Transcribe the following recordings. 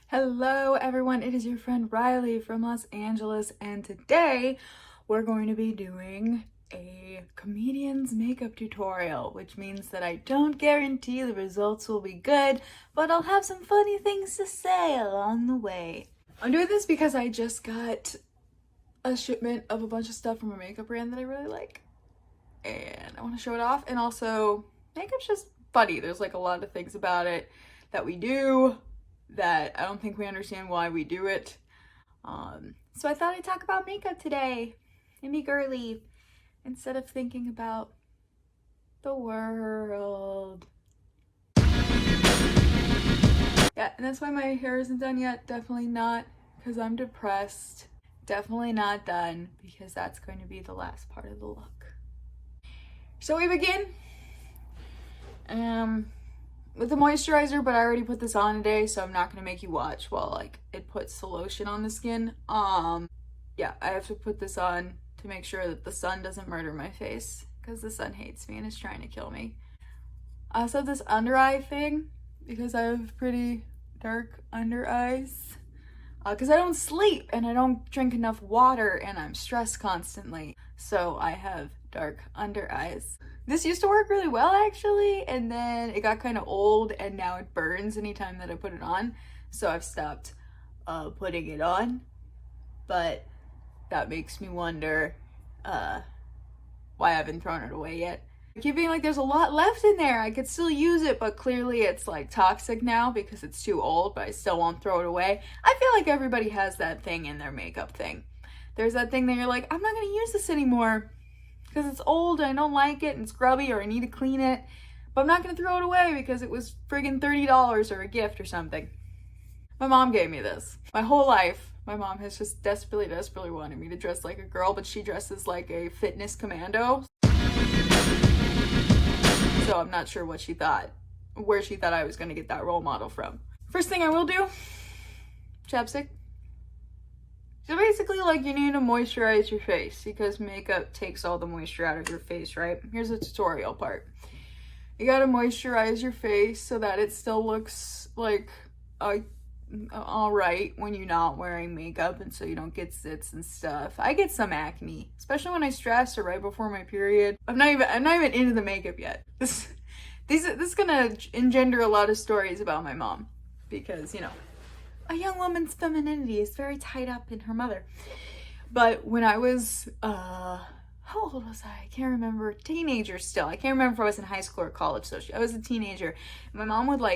Hello everyone, it is your friend Riley from Los Angeles, and today we're going to be doing a comedian's makeup tutorial, which means that I don't guarantee the results will be good, but I'll have some funny things to say along the way. I'm doing this because I just got a shipment of a bunch of stuff from a makeup brand that I really like, and I want to show it off. And also, makeup's just funny. There's like a lot of things about it that we do that I don't think we understand why we do it. So I thought I'd talk about makeup today and be girly instead of thinking about the world. Yeah, and that's why my hair isn't done yet. Definitely not because I'm depressed. Definitely not done because that's going to be the last part of the look. So we begin with the moisturizer, but I already put this on today, so I'm not gonna make you watch while it puts the lotion on the skin. Yeah, I have to put this on to make sure that the sun doesn't murder my face, because the sun hates me and is trying to kill me. I also have this under eye thing because I have pretty dark under eyes, because I don't sleep and I don't drink enough water and I'm stressed constantly, so I have dark under eyes. This used to work really well actually, and then it got kind of old and now it burns anytime that I put it on, so I've stopped putting it on. But that makes me wonder why I haven't thrown it away yet. I keep being like, there's a lot left in there, I could still use it, but clearly it's like toxic now because it's too old, but I still won't throw it away. I feel like everybody has that thing in their makeup thing. There's that thing that you're like, I'm not gonna use this anymore because it's old and I don't like it and it's grubby or I need to clean it, but I'm not gonna throw it away because it was friggin' $30 or a gift or something. My mom gave me this. My whole life, my mom has just desperately wanted me to dress like a girl, but she dresses like a fitness commando. So I'm not sure what she thought, where she thought I was gonna get that role model from. First thing I will do, chapstick. So basically, you need to moisturize your face because makeup takes all the moisture out of your face, right? Here's the tutorial part. You gotta moisturize your face so that it still looks like all right when you're not wearing makeup, and so you don't get zits and stuff. I get some acne, especially when I stress or right before my period. I'm not even into the makeup yet. This is gonna engender a lot of stories about my mom because, you know, a young woman's femininity is very tied up in her mother. But when I was, how old was I? I can't remember. Teenager still. I can't remember if I was in high school or college. So I was a teenager. My mom would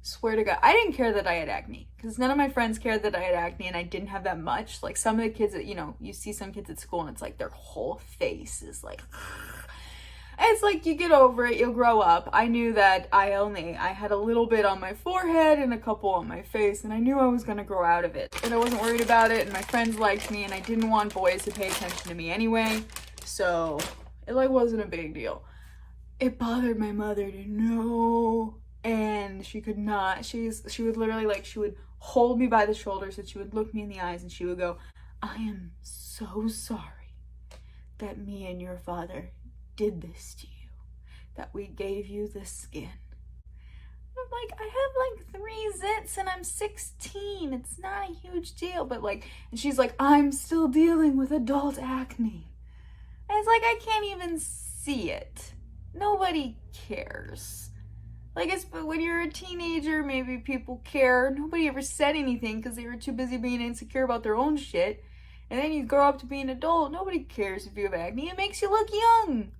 swear to God, I didn't care that I had acne because none of my friends cared that I had acne and I didn't have that much. Like some of the kids that, you know, you see some kids at school and it's like their whole face is like, it's like you get over it, you'll grow up. I knew that I had a little bit on my forehead and a couple on my face, and I knew I was gonna grow out of it. And I wasn't worried about it, and my friends liked me, and I didn't want boys to pay attention to me anyway, so it wasn't a big deal. It bothered my mother to know, and she could not. She would literally she would hold me by the shoulders and she would look me in the eyes and she would go, I am so sorry that me and your father did this to you, that we gave you this skin. I'm like, I have 3 zits and I'm 16. It's not a huge deal, but and she's like, I'm still dealing with adult acne. And it's like, I can't even see it. Nobody cares. But when you're a teenager, maybe people care. Nobody ever said anything because they were too busy being insecure about their own shit. And then you grow up to be an adult. Nobody cares if you have acne. It makes you look young.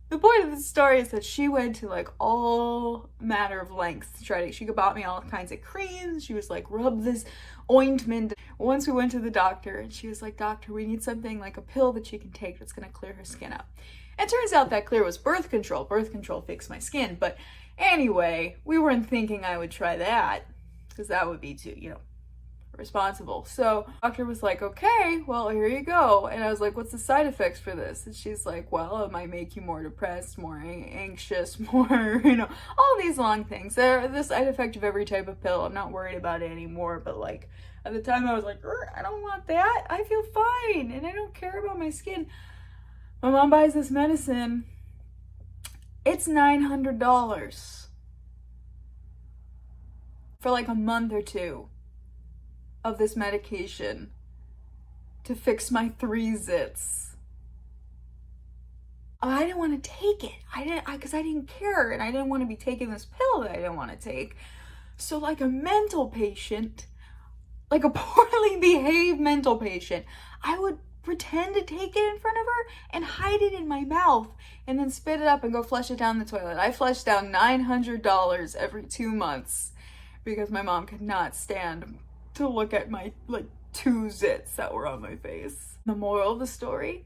The point of the story is that she went to all matter of lengths to try to, she bought me all kinds of creams. She was like, rub this ointment. Once we went to the doctor and she was like, doctor, we need something like a pill that she can take that's going to clear her skin up. And it turns out that clear was birth control. Birth control fixed my skin. But anyway, we weren't thinking I would try that because that would be too, you know, responsible. So doctor was like, okay, well, here you go. And I was like, what's the side effects for this? And she's like, well, it might make you more depressed, more anxious, more, you know, all these long things. They're the side effect of every type of pill. I'm not worried about it anymore, but at the time I was like, I don't want that. I feel fine and I don't care about my skin. My mom buys this medicine. It's $900 for a month or two. of this medication to fix my 3 zits. I didn't want to take it. Because I didn't care, and I didn't want to be taking this pill that I didn't want to take. So like a mental patient, like a poorly behaved mental patient, I would pretend to take it in front of her and hide it in my mouth and then spit it up and go flush it down the toilet. I flushed down $900 every 2 months because my mom could not stand to look at my like 2 zits that were on my face. The moral of the story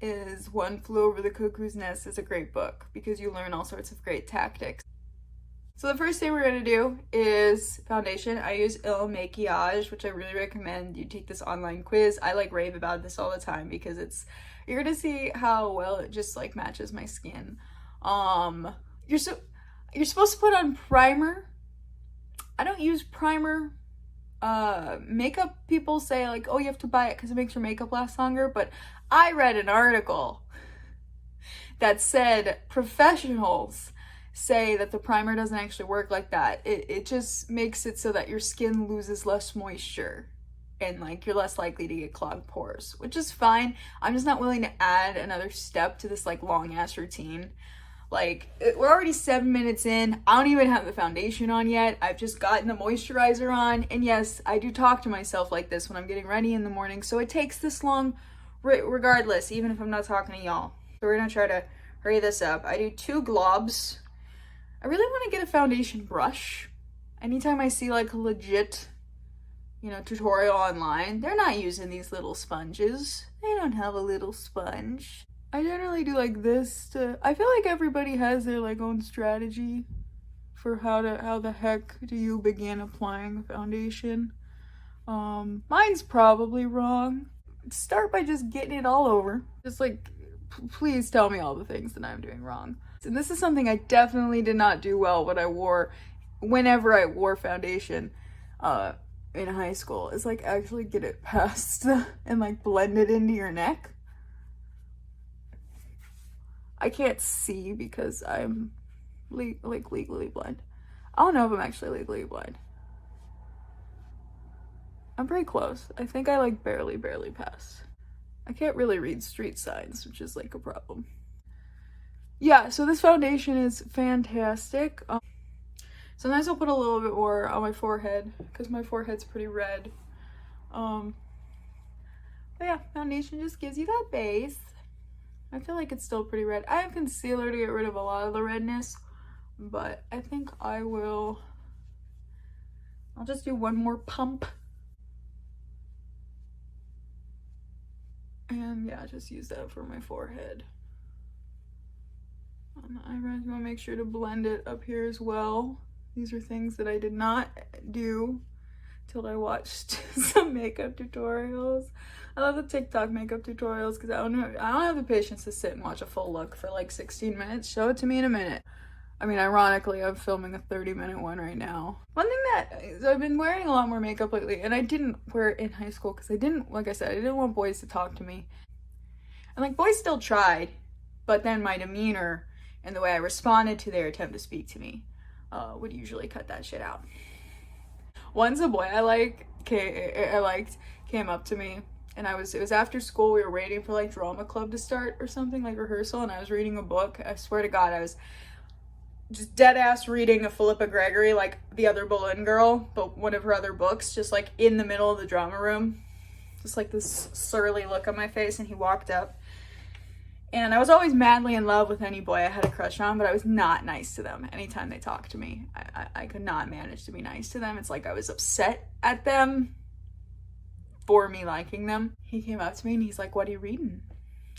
is One Flew Over the Cuckoo's Nest is a great book because you learn all sorts of great tactics. So the first thing we're going to do is foundation. I use Il Maquillage, which I really recommend you take this online quiz. I like rave about this all the time because you're going to see how well it just like matches my skin. You're supposed to put on primer. I don't use primer. Makeup people say like, oh, you have to buy it because it makes your makeup last longer, but I read an article that said professionals say that the primer doesn't actually work like that. It just makes it so that your skin loses less moisture and like you're less likely to get clogged pores, which is fine. I'm just not willing to add another step to this like long ass routine. Like we're already 7 minutes in. I don't even have the foundation on yet. I've just gotten the moisturizer on, and yes, I do talk to myself like this when I'm getting ready in the morning, so it takes this long regardless, even if I'm not talking to y'all. So we're gonna try to hurry this up. I do 2 globs. I really want to get a foundation brush. Anytime I see like a legit, tutorial online, they're not using these little sponges. They don't have a little sponge. I generally do like this I feel like everybody has their like own strategy for how the heck do you begin applying foundation. Mine's probably wrong. Start by just getting it all over. Just like, please tell me all the things that I'm doing wrong. And this is something I definitely did not do well whenever I wore foundation in high school, is like actually get it past and like blend it into your neck. I can't see because I'm legally blind. I don't know if I'm actually legally blind. I'm pretty close. I think I like barely passed. I can't really read street signs, which is like a problem. Yeah, so this foundation is fantastic. Sometimes I'll put a little bit more on my forehead because my forehead's pretty red. But yeah, foundation just gives you that base. I feel like it's still pretty red. I have concealer to get rid of a lot of the redness, but I think I'll just do one more pump. And yeah, just use that for my forehead. On the eyebrows, you want to make sure to blend it up here as well. These are things that I did not do till I watched some makeup tutorials. I love the TikTok makeup tutorials because I don't have the patience to sit and watch a full look for like 16 minutes. Show it to me in a minute. I mean, ironically, I'm filming a 30-minute one right now. One thing that I've been wearing a lot more makeup lately, and I didn't wear it in high school because like I said, I didn't want boys to talk to me. And like boys still tried, but then my demeanor and the way I responded to their attempt to speak to me would usually cut that shit out. Once a boy I liked came up to me, and it was after school. We were waiting for like drama club to start or something, like rehearsal, and I was reading a book. I swear to God, I was just dead ass reading a Philippa Gregory, like The Other Boleyn Girl, but one of her other books, just like in the middle of the drama room, just like this surly look on my face. And he walked up, and I was always madly in love with any boy I had a crush on, but I was not nice to them anytime they talked to me. I could not manage to be nice to them. It's like I was upset at them for me liking them. He came up to me and he's like, "What are you reading?"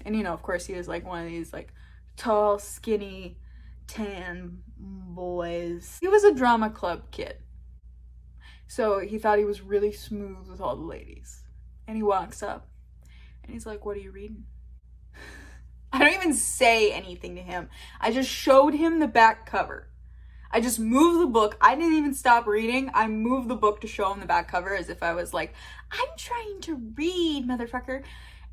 And of course he was like one of these like tall, skinny, tan boys. He was a drama club kid, so he thought he was really smooth with all the ladies. And he walks up and he's like, "What are you reading?" I don't even say anything to him. I just showed him the back cover. I just moved the book. I didn't even stop reading. I moved the book to show him the back cover as if I was like, "I'm trying to read, motherfucker."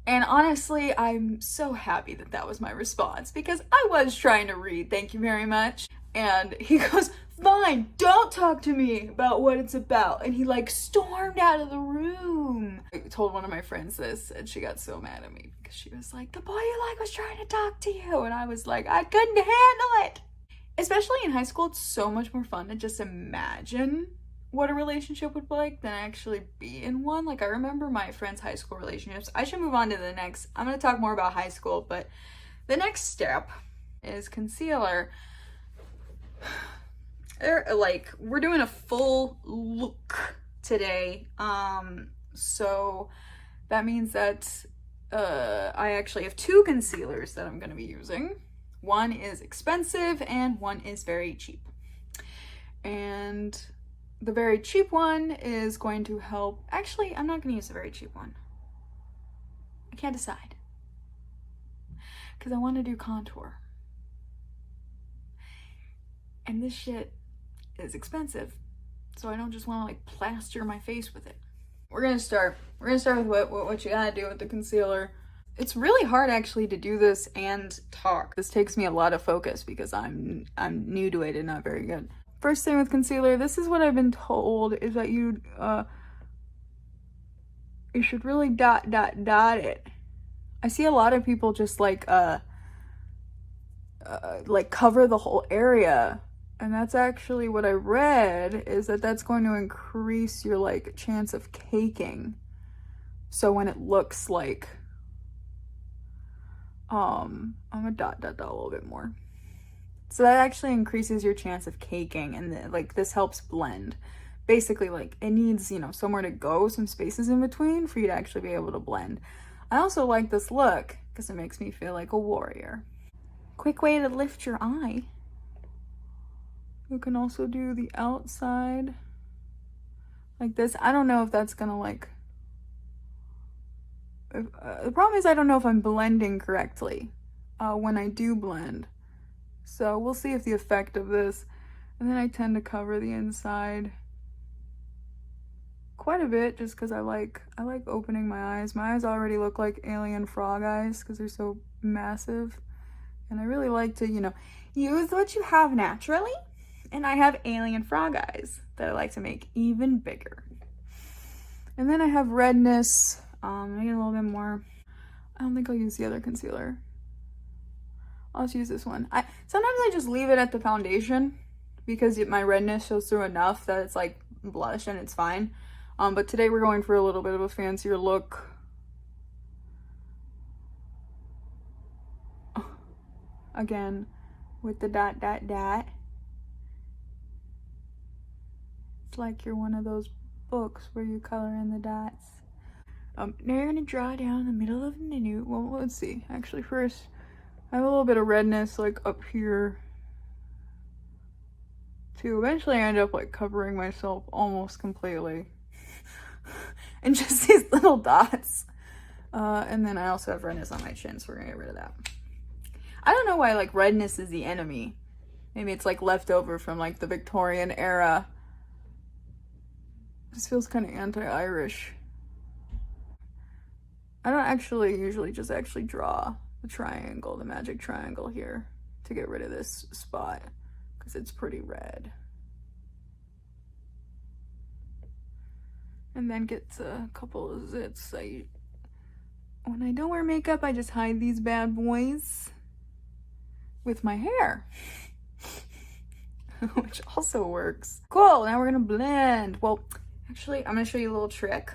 And honestly, I'm so happy that was my response because I was trying to read. Thank you very much. And he goes, fine, don't talk to me about what it's about. And he like stormed out of the room. I told one of my friends this and she got so mad at me because she was like, the boy you like was trying to talk to you. And I was like, I couldn't handle it. Especially in high school, it's so much more fun to just imagine what a relationship would be like than actually be in one. Like I remember my friends' high school relationships. I should move on to the next. I'm going to talk more about high school, but the next step is concealer. Like we're doing a full look today. So that means that I actually have two concealers that I'm going to be using. One is expensive and one is very cheap. And the very cheap one is going to help. Actually, I'm not going to use the very cheap one. I can't decide. Because I want to do contour. And this shit is expensive. So I don't just want to like plaster my face with it. We're going to start with what you got to do with the concealer. It's really hard actually to do this and talk. This takes me a lot of focus because I'm new to it and not very good. First thing with concealer, this is what I've been told, is that you should really dot it. I see a lot of people just like cover the whole area, and that's actually what I read, is that that's going to increase your like chance of caking. So when it looks like I'm gonna dot a little bit more. So that actually increases your chance of caking, and like this helps blend. Basically, like it needs, you know, somewhere to go, some spaces in between for you to actually be able to blend. I also like this look because it makes me feel like a warrior. Quick way to lift your eye. You can also do the outside like this. I don't know if that's gonna like the problem is I don't know if I'm blending correctly when I do blend. So we'll see if the effect of this. And then I tend to cover the inside quite a bit just because I like opening my eyes. My eyes already look like alien frog eyes because they're so massive. And I really like to, you know, use what you have naturally. And I have alien frog eyes that I like to make even bigger. And then I have redness. I get a little bit more. I don't think I'll use the other concealer. I'll just use this one. Sometimes I just leave it at the foundation because my redness shows through enough that it's like blush and it's fine. But today we're going for a little bit of a fancier look. Again, with the dot. It's like you're one of those books where you color in the dots. Now you're gonna draw down the middle of the nude. Well, let's see. Actually, first, I have a little bit of redness like up here too. Eventually, I end up like covering myself almost completely, and just these little dots. And then I also have redness on my chin, so we're gonna get rid of that. I don't know why like redness is the enemy. Maybe it's like leftover from like the Victorian era. This feels kind of anti-Irish. I don't actually usually just actually draw the triangle, the magic triangle here to get rid of this spot because it's pretty red. And then get a couple of zits. When I don't wear makeup, I just hide these bad boys with my hair. Which also works. Cool, now we're gonna blend. Well, actually, I'm gonna show you a little trick.